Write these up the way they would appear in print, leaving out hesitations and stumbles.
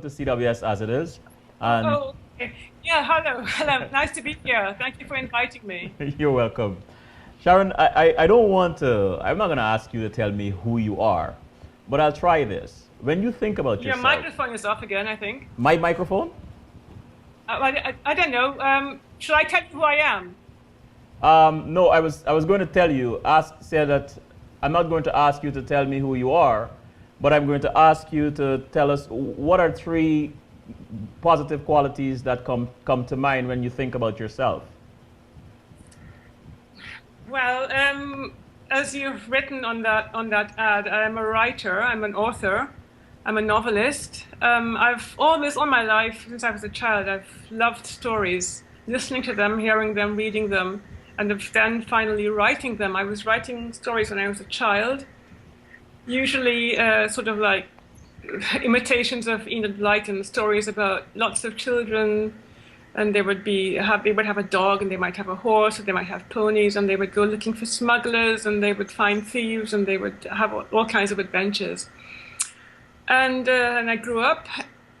to CWS as it is. And Oh, okay. Yeah, hello. Hello. Nice to be here. Thank you for inviting me. you're welcome. Sharon, I don't want to, I'm not going to ask you to tell me who you are, but I'll try this. When you think about Your yourself, microphone is off again, I think. my microphone? I don't know. Should I tell you who I am? No, I was going to tell you, say that I'm not going to ask you to tell me who you are, but I'm going to ask you to tell us what are three positive qualities that come to mind when you think about yourself. Well, as you've written on that ad, I'm a writer. I'm an author. I'm a novelist. I've always, all my life, since I was a child, I've loved stories, listening to them, hearing them, reading them, and then finally writing them. I was writing stories when I was a child, usually sort of like imitations of Enid Blyton, stories about lots of children, and they would have a dog, and they might have a horse, or they might have ponies, and they would go looking for smugglers, and they would find thieves, and they would have all kinds of adventures. And I grew up.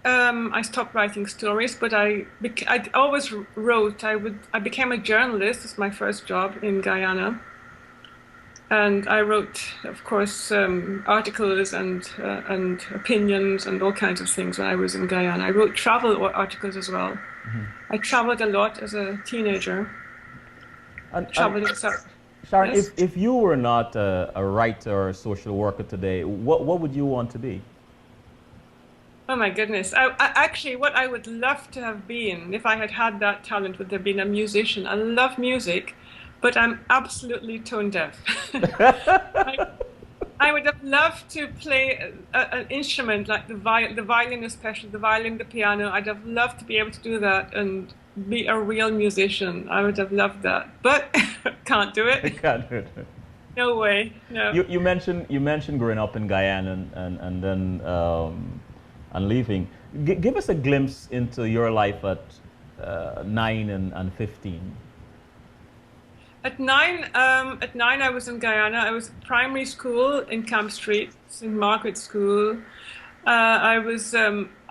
I stopped writing stories, but I always wrote. I became a journalist. It's my first job in Guyana, and I wrote, of course, articles and opinions and all kinds of things when I was in Guyana. I wrote travel articles as well. Mm-hmm. I traveled a lot as a teenager. Traveled in South. Sharon, yes? if you were not a writer or a social worker today, what would you want to be? Oh my goodness. Actually, what I would love to have been, if I had had that talent, would have been a musician. I love music, but I'm absolutely tone deaf. I would have loved to play an instrument like the violin, especially the violin, the piano. I'd have loved to be able to do that and be a real musician. I would have loved that, but can't do it. Can't do it. No way. No. You mentioned growing up in Guyana and then and leaving. Give us a glimpse into your life at 9 and 15. At nine, I was in Guyana. I was at primary school in Camp Street, St. Margaret's School. I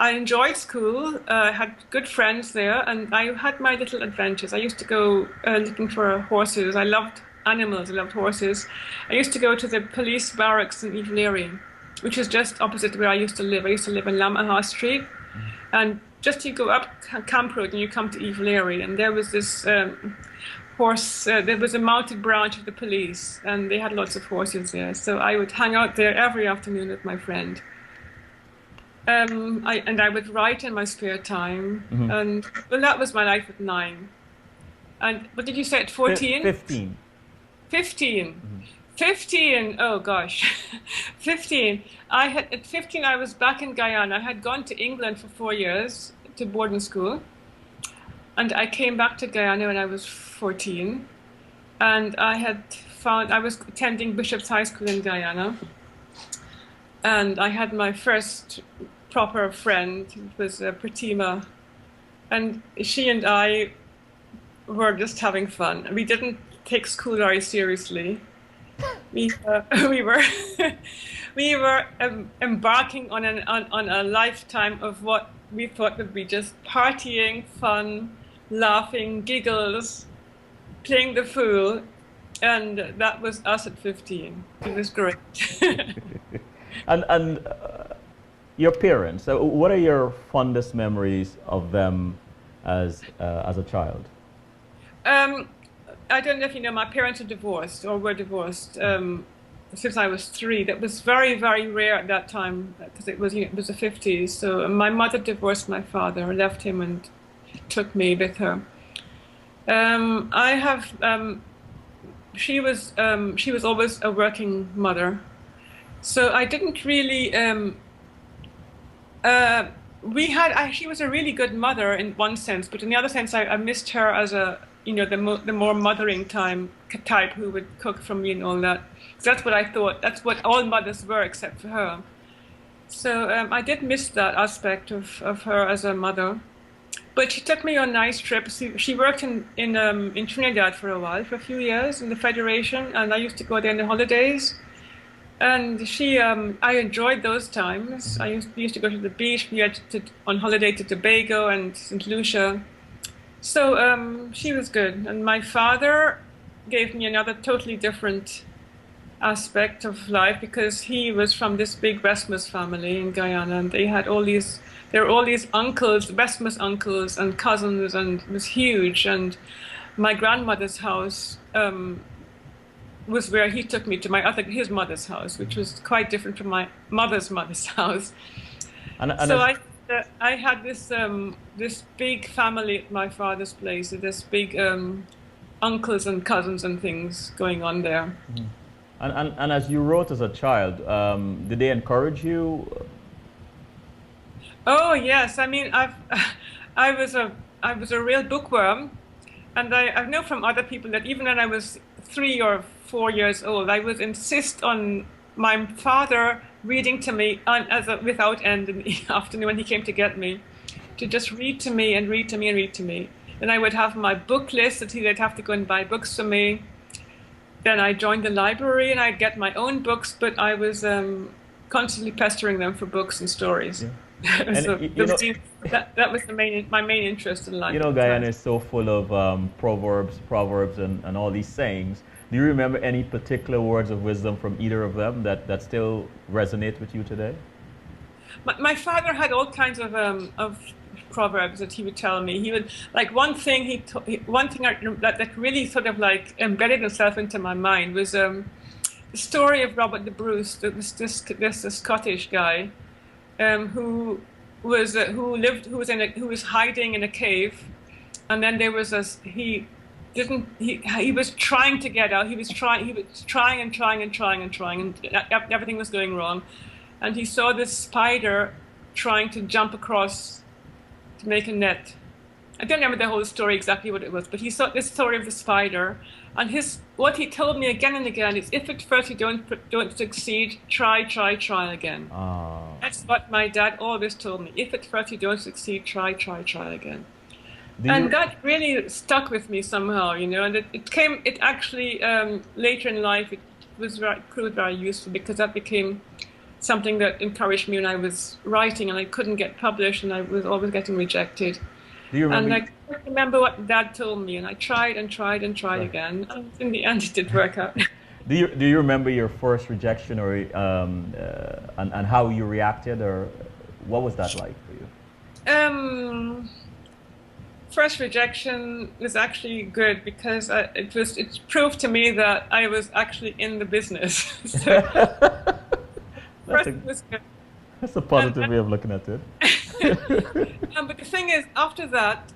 enjoyed school. I had good friends there, and I had my little adventures. I used to go looking for horses. I loved animals. I loved horses. I used to go to the police barracks in Ivleary, which is just opposite where I used to live. I used to live in Lamaha Street, and just you go up Camp Road and you come to Ivleary, and there was this horse. There was a mounted branch of the police, and they had lots of horses there. So I would hang out there every afternoon with my friend. I would write in my spare time, mm-hmm. And well, that was my life at 9. And what did you say at 14? 15. 15. Mm-hmm. 15. Oh gosh, 15. At 15 I was back in Guyana. I had gone to England for 4 years to boarding school, and I came back to Guyana when I was 14. And I was attending Bishop's High School in Guyana, and I had my first proper friend. It was Pratima, and she and I were just having fun. We didn't take school very seriously. We were embarking on a lifetime of what we thought would be just partying, fun, laughing, giggles, playing the fool, and that was us at 15. It was great. And your parents, what are your fondest memories of them as a child? I don't know if you know, my parents are divorced or were divorced since I was 3. That was very, very rare at that time because it was the 50s. So my mother divorced my father, left him, and took me with her. She was always a working mother, so I didn't really. She was a really good mother in one sense, but in the other sense, I missed her as the more mothering type who would cook for me and all that. So that's what I thought. That's what all mothers were except for her. So I did miss that aspect of her as a mother. But she took me on nice trips. She worked in Trinidad for a while, for a few years in the Federation, and I used to go there in the holidays. And I enjoyed those times. I used to go to the beach. We had on holiday to Tobago and St. Lucia. So she was good. And my father gave me another totally different aspect of life because he was from this big Westmus family in Guyana, and there were all these uncles, Westmus uncles and cousins, and it was huge. And my grandmother's house was where he took me to his mother's house, which was quite different from my mother's house. And so I had this big family at my father's place, this big uncles and cousins and things going on there. Mm. And as you wrote as a child, did they encourage you? Oh yes, I mean I was a real bookworm, and I know from other people that even when I was 3 or 4 years old, I would insist on my father reading to me without end in the afternoon when he came to get me, to just read to me and read to me and read to me. And I would have my book list that he'd have to go and buy books for me. Then I joined the library and I'd get my own books, but I was constantly pestering them for books and stories. Yeah. So that was my main interest in life. You know, Guyana is so full of proverbs and all these sayings. Do you remember any particular words of wisdom from either of them that still resonate with you today? My father had all kinds of proverbs that he would tell me. He would, like, one thing that really sort of like embedded itself into my mind was the story of Robert the Bruce. This Scottish guy who was hiding in a cave, and then there was he was trying to get out. He was trying and everything was going wrong, and he saw this spider trying to jump across to make a net. I don't remember the whole story exactly what it was, but he saw this story of the spider, and what he told me again and again is, if at first you don't succeed, try again. Oh. That's what my dad always told me. If at first you don't succeed, try again. That really stuck with me somehow, you know. And it actually later in life it proved very useful, because that became something that encouraged me when I was writing and I couldn't get published and I was always getting rejected. Do you remember? And I can't remember what Dad told me, and I tried again, and in the end it did work out. Do you remember your first rejection, or and how you reacted, or what was that like for you? First rejection was actually good, because it proved to me that I was actually in the business. That's a positive way of looking at it. But the thing is, after that,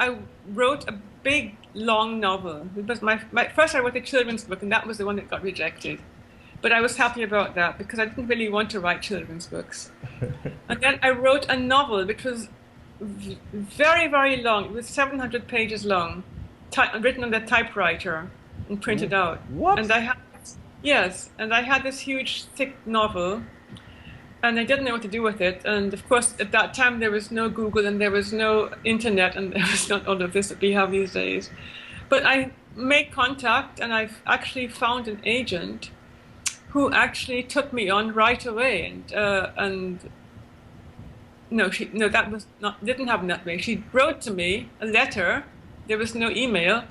I wrote a big, long novel. It was first I wrote a children's book, and that was the one that got rejected. But I was happy about that, because I didn't really want to write children's books. And then I wrote a novel, which was very, very long. It was 700 pages long, written on the typewriter and printed out. What? And I had this huge, thick novel, and I didn't know what to do with it. And of course, at that time, there was no Google, and there was no internet, and there was not all of this that we have these days. But I made contact, and I've actually found an agent who actually took me on right away. Didn't happen that way. She wrote to me a letter. There was no email,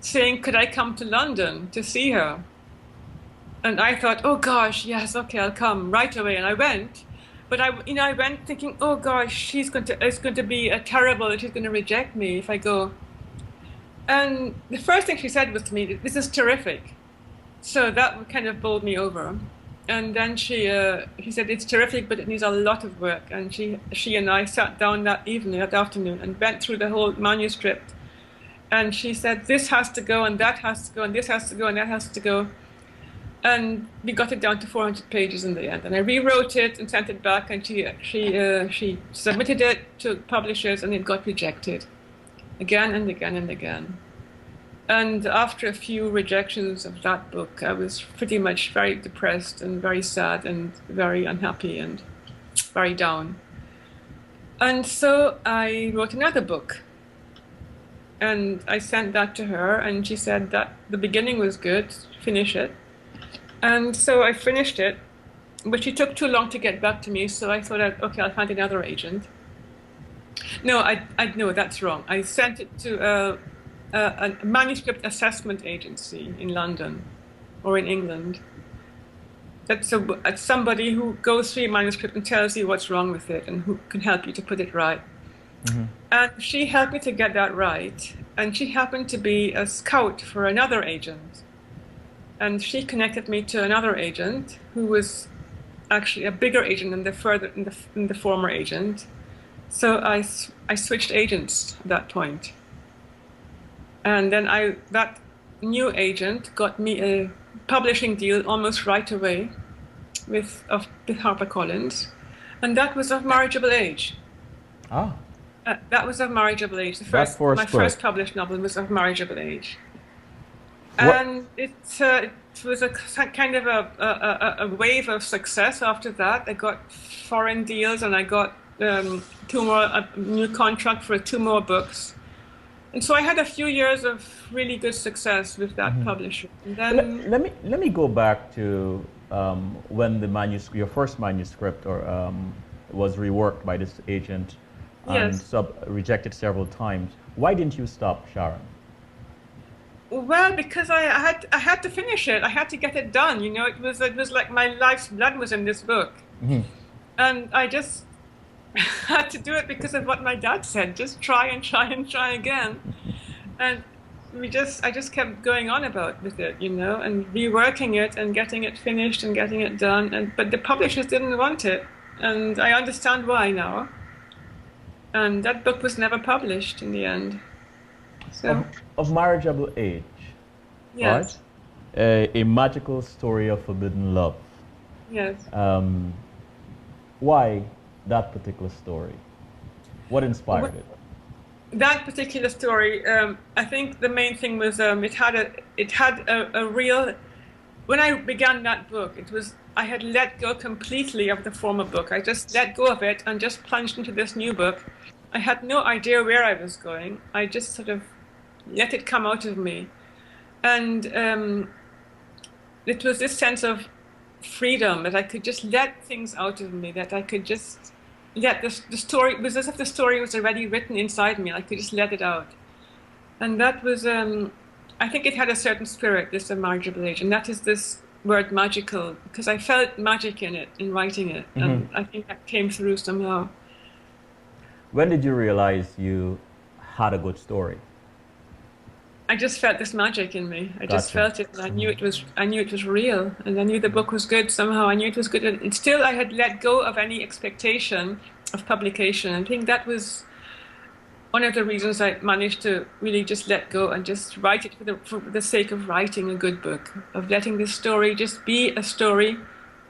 saying, could I come to London to see her? And I thought, oh gosh, yes, okay, I'll come right away. And I went, but I went thinking, oh gosh, it's going to be terrible. She's going to reject me if I go. And the first thing she said was to me, this is terrific. So that kind of bowled me over. And then she said, it's terrific, but it needs a lot of work. And she and I sat down that afternoon, and went through the whole manuscript. And she said, this has to go, and that has to go, and this has to go, and that has to go. And we got it down to 400 pages in the end. And I rewrote it and sent it back, and she submitted it to publishers, and it got rejected again and again and again. And after a few rejections of that book, I was pretty much very depressed and very sad and very unhappy and very down. And so I wrote another book. And I sent that to her, and she said that the beginning was good, finish it. And so I finished it, but she took too long to get back to me. So I thought, okay, I'll find another agent. No, no, that's wrong. I sent it to a manuscript assessment agency in London or in England. That's somebody who goes through your manuscript and tells you what's wrong with it and who can help you to put it right. Mm-hmm. And she helped me to get that right. And she happened to be a scout for another agent. And she connected me to another agent who was actually a bigger agent than the former agent. So I switched agents at that point. And then that new agent got me a publishing deal almost right away with HarperCollins, and that was Of Marriageable Age. Ah. That was Of Marriageable Age. My first published novel was Of Marriageable Age. And it was a kind of a wave of success after that. I got foreign deals, and I got a new contract for 2 more books. And so I had a few years of really good success with that publisher. And then let me go back to when your first manuscript was reworked by this agent and yes. Rejected several times. Why didn't you stop, Sharon? Well, because I had to finish it. I had to get it done. You know, it was like my life's blood was in this book, and I just had to do it because of what my dad said. Just try and try and try again, and I just kept going on with it, you know, and reworking it and getting it finished and getting it done. But the publishers didn't want it, and I understand why now. And that book was never published in the end. So. Of Marriageable Age, yes. Right? A magical story of forbidden love. Yes. Why that particular story? What inspired it? That particular story, I think the main thing was it had a real. When I began that book, I had let go completely of the former book. I just let go of it and just plunged into this new book. I had no idea where I was going. I just sort of let it come out of me. And it was this sense of freedom that I could just let things out of me, that I could just let the story, it was as if the story was already written inside me. I could just let it out. And that was, I think it had a certain spirit, this Of Marriageable Age. And that is this word magical, because I felt magic in it, in writing it. And I think that came through somehow. When did you realize you had a good story? I just felt this magic in me. I just Gotcha. felt it, and I knew it was real, and I knew the book was good somehow. I knew it was good, and still I had let go of any expectation of publication. I think that was one of the reasons I managed to really just let go and just write it for the sake of writing a good book, of letting this story just be a story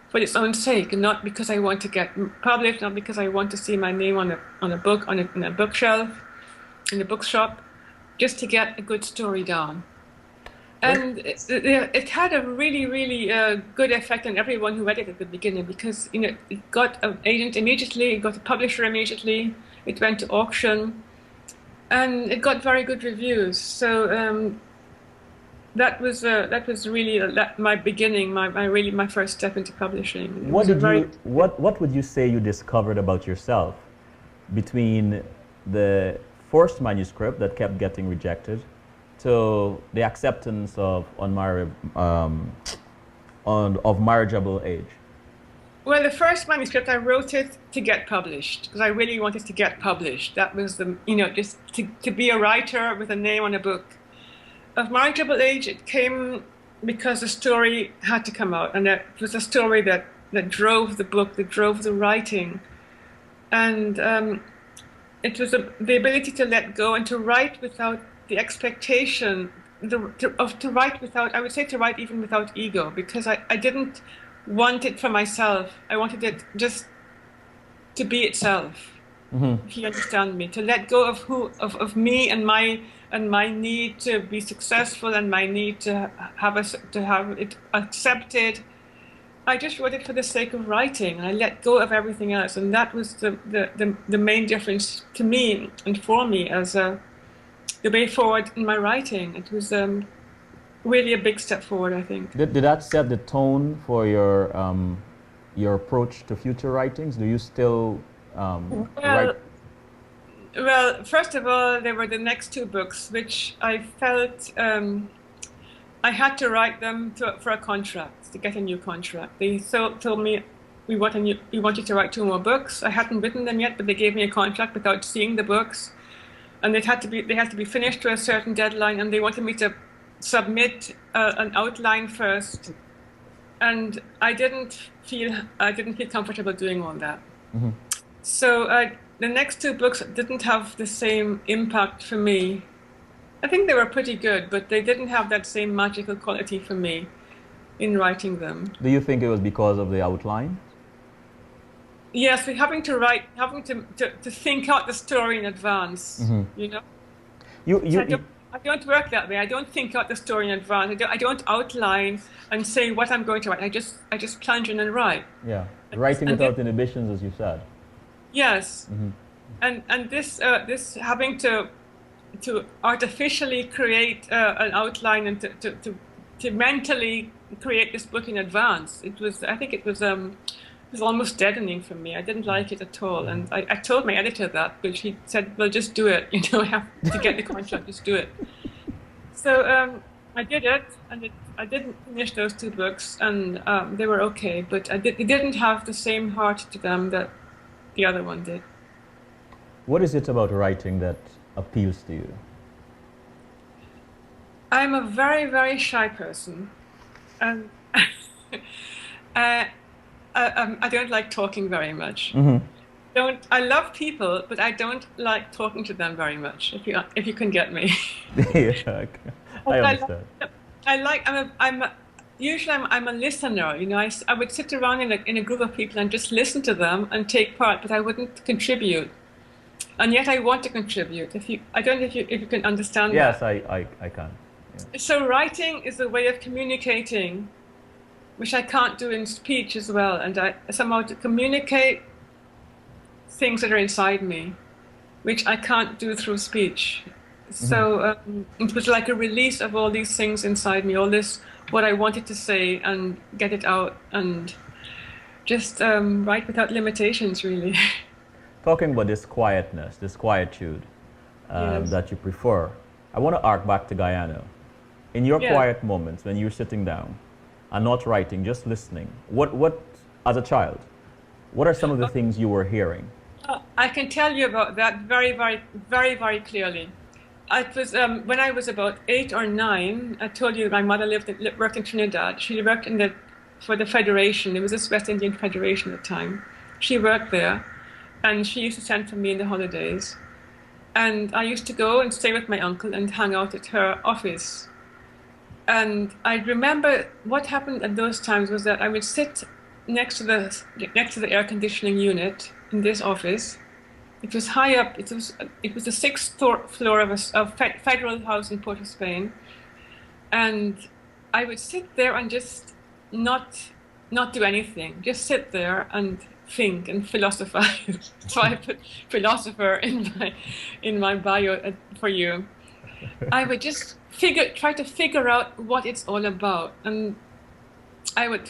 for its own sake, and not because I want to get published, not because I want to see my name on a book on a bookshelf, in a bookshop, just to get a good story down. And it had a really, really good effect on everyone who read it at the beginning, because it got an agent immediately, it got a publisher immediately, it went to auction, and it got very good reviews. So that was really my beginning, my first step into publishing. What would you say you discovered about yourself between the first manuscript that kept getting rejected to the acceptance of Marriageable Age? Well, the first manuscript, I wrote it to get published, because I really wanted to get published. That was just to be a writer with a name on a book. Of Marriageable Age, it came because the story had to come out, and it was a story that drove the book, that drove the writing. And it was the ability to let go and to write without the expectation, to write even without ego, because I didn't want it for myself. I wanted it just to be itself. If you understand me, to let go of me and my need to be successful and my need to have it accepted. I just wrote it for the sake of writing, and I let go of everything else, and that was the main difference to me and for me as the way forward in my writing. It was really a big step forward, I think. Did that set the tone for your approach to future writings? Do you still write? Well, well, first of all, there were the next two books, which I felt I had to write them for a contract, to get a new contract. They told me, we want you to write two more books. I hadn't written them yet, but they gave me a contract without seeing the books, and they had to be finished to a certain deadline, and they wanted me to submit an outline first, and I didn't feel comfortable doing all that. Mm-hmm. So the next two books didn't have the same impact for me. I think they were pretty good, but they didn't have that same magical quality for me in writing them. Do you think it was because of the outline? Yes, having to think out the story in advance. Mm-hmm. You know, You I don't work that way. I don't think out the story in advance. I don't outline and say what I'm going to write. I just plunge in and write. Yeah, writing without inhibitions, as you said. Yes, Mm-hmm. and this having to artificially create an outline and to mentally create this book in advance. I think it was almost deadening for me. I didn't like it at all, and I told my editor that, but she said, "Well, just do it. You know, I have to get the contract. Just do it." So I did it, and I didn't finish those two books, and they were okay, but it didn't have the same heart to them that the other one did. What is it about writing that appeals to you? I'm a very, very shy person, and I don't like talking very much. Mm-hmm. I love people, but I don't like talking to them very much. If you can get me. Yeah, I understand. Usually I'm a listener. You know, I would sit around in a group of people and just listen to them and take part, but I wouldn't contribute. And yet I want to contribute. I don't know if you can understand Yes, that. I can. Yeah. So writing is a way of communicating, which I can't do in speech as well. And I somehow to communicate things that are inside me, which I can't do through speech. So it was like a release of all these things inside me, all this, what I wanted to say, and get it out and just write without limitations, really. Talking about this quietness, this quietude Yes. that you prefer, I want to arc back to Guyana. In your Yeah. quiet moments when you're sitting down and not writing, just listening, what as a child, what are some of the things you were hearing? I can tell you about that very, very, very, very clearly. It was when I was about 8 or 9. I told you my mother worked in Trinidad. She worked for the Federation. It was the West Indian Federation at the time. She worked there, and she used to send for me in the holidays. And I used to go and stay with my uncle and hang out at her office. And I remember what happened at those times was that I would sit next to the air conditioning unit in this office. It was high up. It was the 6th floor of a federal house in Port of Spain, and I would sit there and just not do anything. Just sit there and think and philosophize. So I put philosopher in my bio for you. I would just try to figure out what it's all about, and I would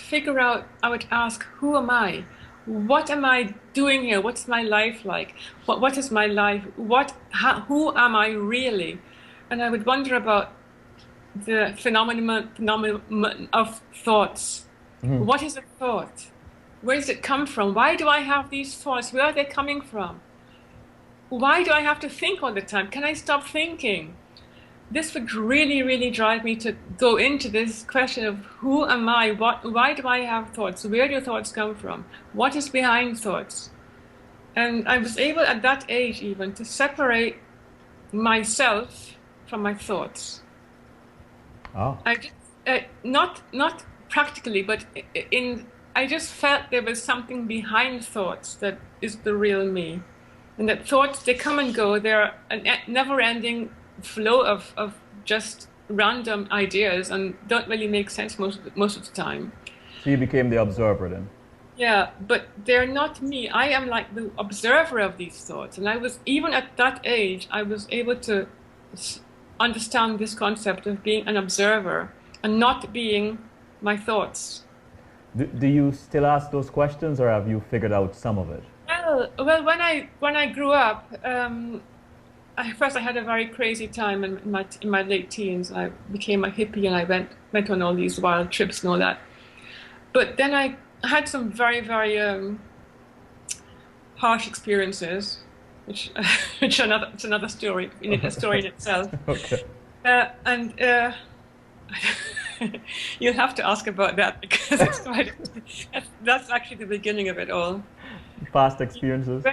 ask, who am I? What am I doing here? What's my life like? What is my life? Who am I really? And I would wonder about the phenomenon of thoughts. Mm-hmm. What is a thought? Where does it come from? Why do I have these thoughts? Where are they coming from? Why do I have to think all the time? Can I stop thinking? This would really, really drive me to go into this question of who am I? Why do I have thoughts? Where do thoughts come from? What is behind thoughts? And I was able at that age even to separate myself from my thoughts. Oh. I just, not practically, but I just felt there was something behind thoughts that is the real me. And that thoughts, they come and go. They're a never-ending flow of just random ideas and don't really make sense most of the time. So you became the observer then? Yeah, but they're not me. I am like the observer of these thoughts. And I was, even at that age, I was able to understand this concept of being an observer and not being my thoughts. Do you still ask those questions, or have you figured out some of it? Well, when I grew up, first I had a very crazy time in my late teens. I became a hippie and I went on all these wild trips and all that. But then I had some very, very harsh experiences, which it's another story in itself. Okay. And you'll have to ask about that, because that's actually the beginning of it all. Past experiences.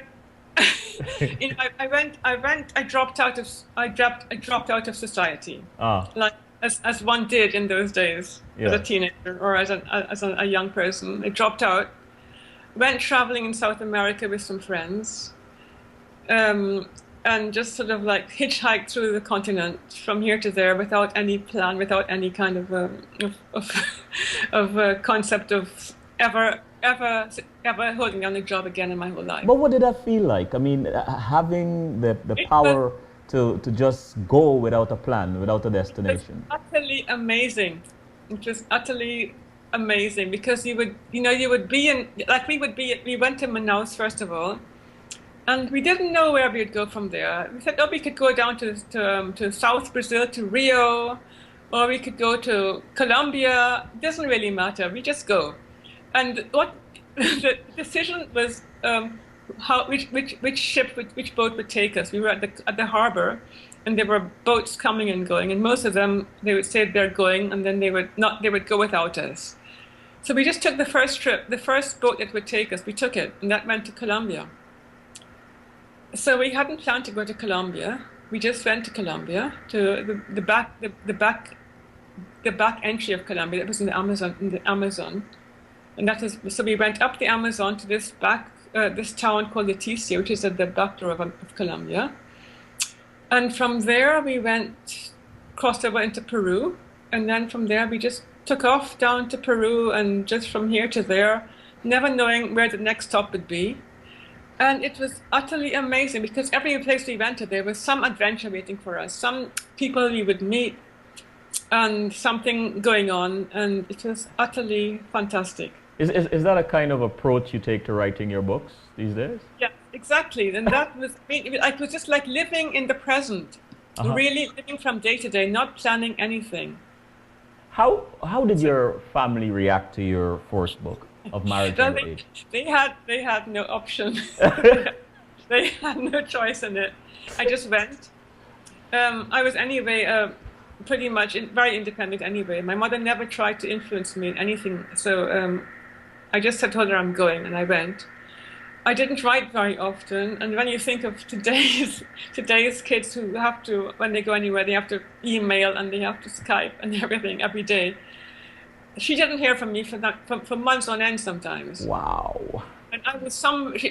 I dropped out of society. Ah. Like as one did in those days, Yeah. as a teenager or as a young person. I dropped out, went traveling in South America with some friends, and just sort of like hitchhiked through the continent from here to there without any plan, without any kind of concept of ever holding down a job again in my whole life. But what did that feel like? I mean, having the power to just go without a plan, without a destination. It was utterly amazing. It was utterly amazing, because you would be in, like we went to Manaus first of all, and we didn't know where we would go from there. We said, oh, we could go down to South Brazil, to Rio, or we could go to Colombia. It doesn't really matter. We just go. And what the decision was, which boat would take us. We were at the harbor, and there were boats coming and going, and most of them, they would say they're going, and then they would go without us. So we just took the first trip, the first boat that would take us. We took it, and that went to Colombia. So we hadn't planned to go to Colombia. We just went to Colombia, to the back entry of Colombia. That was in the Amazon. And that is, so we went up the Amazon to this town called Leticia, which is at the back door of Colombia. And from there we crossed over into Peru. And then from there we just took off down to Peru, and just from here to there, never knowing where the next stop would be. And it was utterly amazing, because every place we went to, there was some adventure waiting for us, some people we would meet, and something going on, and it was utterly fantastic. Is that a kind of approach you take to writing your books these days? Yeah, exactly. And that was, it was just like living in the present, really living from day to day, not planning anything. How did your family react to your first book of Marginal Age? They had no option. They had no choice in it. I just went. I was anyway pretty much very independent anyway. My mother never tried to influence me in anything, so I just told her I'm going, and I went. I didn't write very often, and when you think of today's kids who have to, when they go anywhere, they have to email and they have to Skype and everything every day. She didn't hear from me for months on end sometimes. Wow. And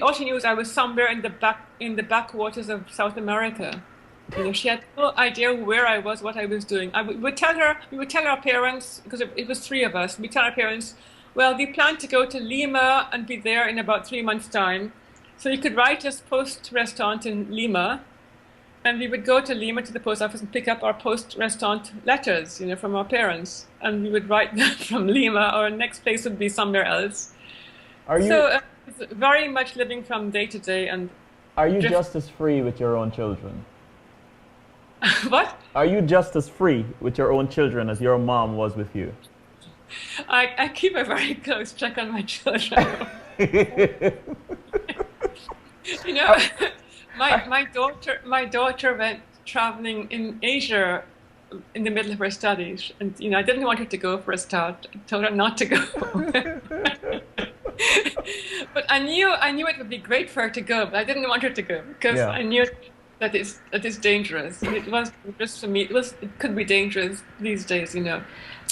all she knew was I was somewhere in the backwaters of South America. She had no idea where I was, what I was doing. We would tell our parents, because it was three of us, we tell our parents, well, we plan to go to Lima and be there in about 3 months' time. So you could write us post restaurant in Lima, and we would go to Lima to the post office and pick up our post restaurant letters, from our parents, and we would write them from Lima. Our next place would be somewhere else. So it's very much living from day to day. And are you just as free with your own children? What? Are you just as free with your own children as your mom was with you? I keep a very close check on my children. My daughter went traveling in Asia in the middle of her studies, and I didn't want her to go for a start. I told her not to go. But I knew it would be great for her to go, but I didn't want her to go, because I knew that it's dangerous. It was dangerous for me. It could be dangerous these days,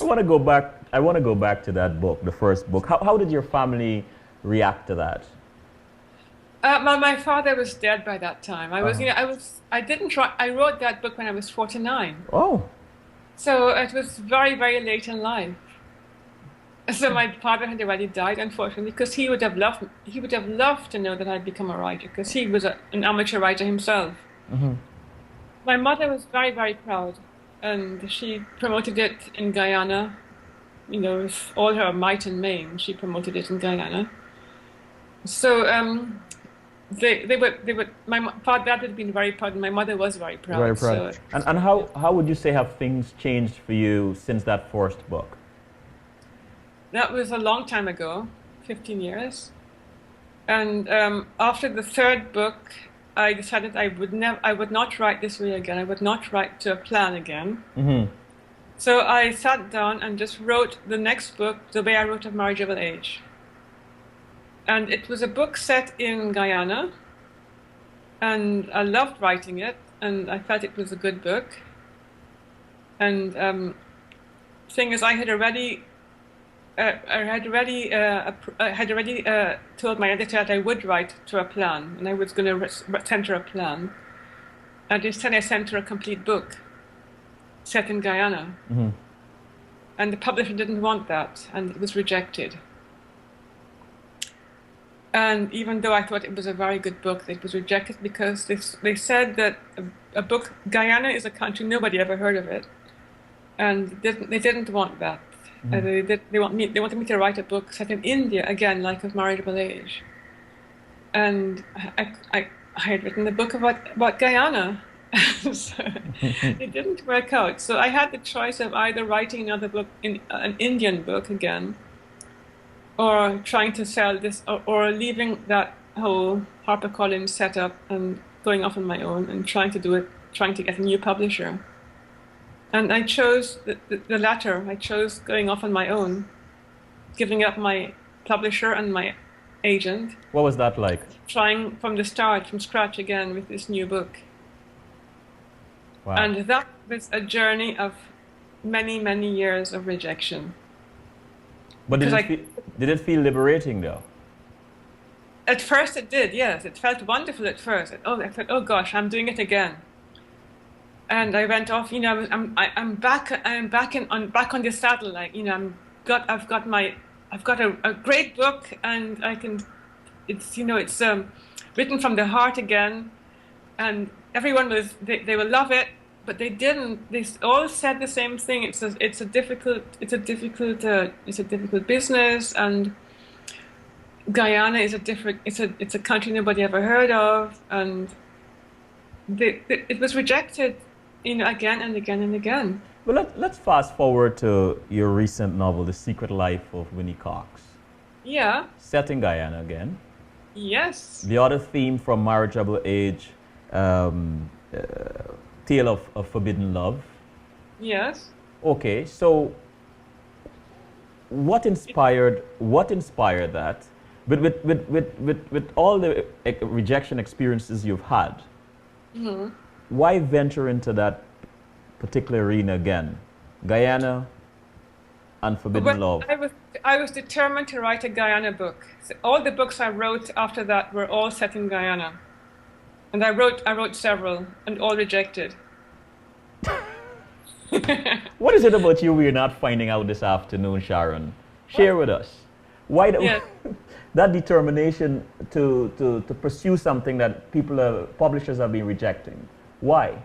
I want to go back to that book, the first book. How did your family react to that? My father was dead by that time. I wrote that book when I was 49. Oh. So it was very, very late in life. So my father had already died, unfortunately, because he would have loved to know that I'd become a writer, because he was an amateur writer himself. Mm-hmm. My mother was very, very proud. and she promoted it in Guyana. With all her might and main, she promoted it in Guyana. So they were. Dad had been very proud, and my mother was very Very proud. proud. So And how would you say have things changed for you since that first book? that was a long time ago, 15 years. And after the third book, I decided I would not write this way again. I would not write to a plan again. Mm-hmm. So I sat down and just wrote the next book the way I wrote of Marginal Age. And it was a book set in Guyana, and I loved writing it, and I felt it was a good book. And thing is, I had already told my editor that I would write to a plan, and I was going to send her a plan. And instead, I sent her a complete book set in Guyana. Mm-hmm. And the publisher didn't want that, and it was rejected. And even though I thought it was a very good book, it was rejected because they said that a book, Guyana is a country, nobody ever heard of it. And they didn't want that. Mm-hmm. They wanted me to write a book set in India, again, like of Marginal Age. And I had written a book about Guyana. So it didn't work out. So I had the choice of either writing another book, an Indian book again, or trying to sell this, or leaving that whole HarperCollins setup and going off on my own and trying to get a new publisher. And I chose the latter. I chose going off on my own, giving up my publisher and my agent. What was that like? Trying from the start, from scratch again with this new book. Wow. And that was a journey of many, many years of rejection. But did it feel liberating though? At first it did, yes. It felt wonderful at first. I thought, oh gosh, I'm doing it again. And I went off, I'm back on the saddle, like, I've got a great book, and it's written from the heart again, and everyone they will love it, but they didn't. They all said the same thing. It's a difficult business, and Guyana is it's a country nobody ever heard of, and it was rejected, again and again and again. Well, let's fast forward to your recent novel, The Secret Life of Winnie Cox. Yeah. Set in Guyana again. Yes. The other theme from Marginal Age, Tale of Forbidden Love. Yes. Okay, so what inspired that? But with all the rejection experiences you've had, Mm-hmm. why venture into that particular arena again? Guyana and Forbidden Love. I was determined to write a Guyana book. So all the books I wrote after that were all set in Guyana. And I wrote several, and all rejected. What is it about you we're not finding out this afternoon, Sharon? Share with us. Why that determination to pursue something that publishers have been rejecting? Why?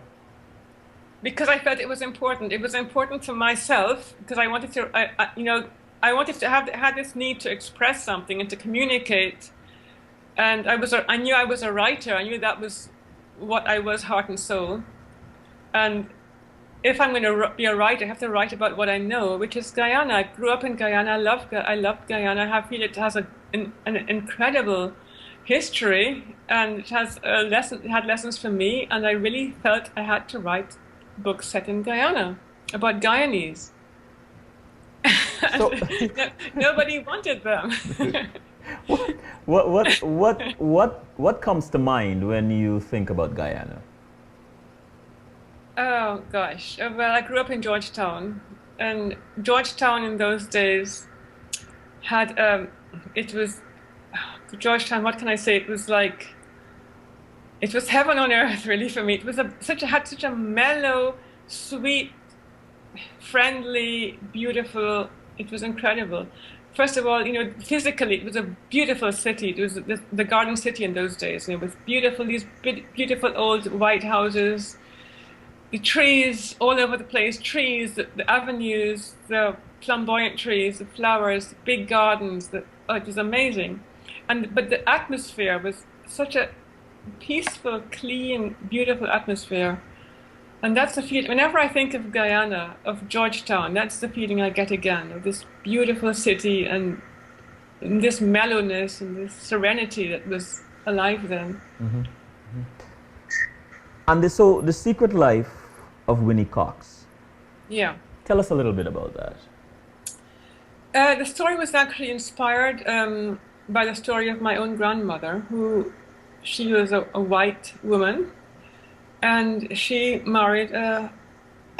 Because I felt it was important. It was important to myself, because I wanted to, I wanted to have this need to express something and to communicate. And I knew I was a writer. I knew that was what I was, heart and soul. And if I'm going to be a writer, I have to write about what I know, which is Guyana. I grew up in Guyana. I loved Guyana. I feel it has an incredible history, and it had lessons for me. And I really felt I had to write books set in Guyana about Guyanese. So nobody wanted them. What comes to mind when you think about Guyana? Oh gosh. Well, I grew up in Georgetown, and Georgetown in those days had Georgetown. What can I say? It was heaven on earth, really, for me. It was had such a mellow, sweet, friendly, beautiful. It was incredible. First of all, physically, it was a beautiful city. It was the Garden City in those days. It was beautiful. These beautiful old white houses. the trees all over the place, trees, the avenues, the flamboyant trees, the flowers, the big gardens. It was amazing. But the atmosphere was such a peaceful, clean, beautiful atmosphere. And that's the feeling, whenever I think of Guyana, of Georgetown, that's the feeling I get again, of this beautiful city and this mellowness and this serenity that was alive then. Mm-hmm. Mm-hmm. And so the secret life of Winnie Cox. Yeah. Tell us a little bit about that. The story was actually inspired by the story of my own grandmother, she was a white woman, and she married a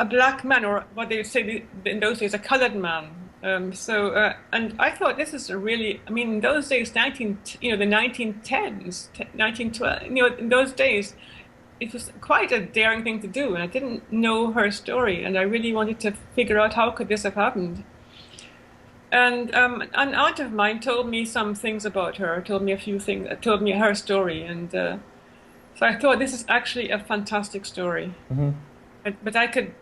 black man, or what they would say in those days, a colored man. And I thought this is in those days, the 1910s, 1912, in those days, it was quite a daring thing to do, and I didn't know her story, and I really wanted to figure out how could this have happened. And an aunt of mine told me some things about her, told me a few things, told me her story, and so I thought this is actually a fantastic story. Mm-hmm. But I can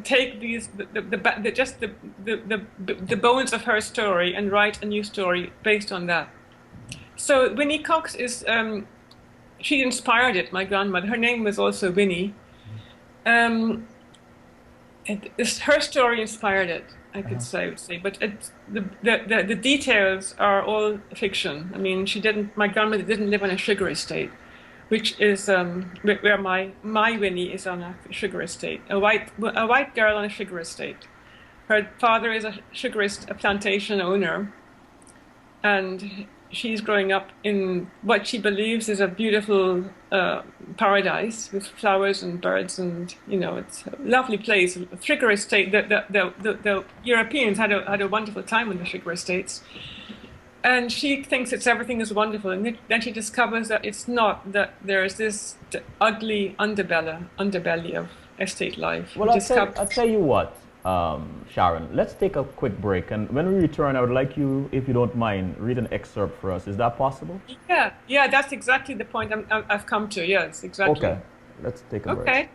take these the bones of her story and write a new story based on that. So Winnie Cox is she inspired it. My grandmother, her name was also Winnie. Her story inspired it, I would say, but the details are all fiction. I mean, my grandmother didn't live on a sugar estate, which is where my Winnie is on a sugar estate. A white girl on a sugar estate. Her father is a plantation owner, and she's growing up in what she believes is a beautiful paradise with flowers and birds, and it's a lovely place. A sugar estate. The Europeans had a wonderful time in the sugar estates, and she thinks everything is wonderful. And then she discovers that it's not. That there's this ugly underbelly of estate life. Well, I'll tell you what. Sharon, let's take a quick break, and when we return, I would like you, if you don't mind, read an excerpt for us. Is that possible? Yeah, that's exactly the point I've come to. Yes, exactly. Okay, let's take a break. Okay.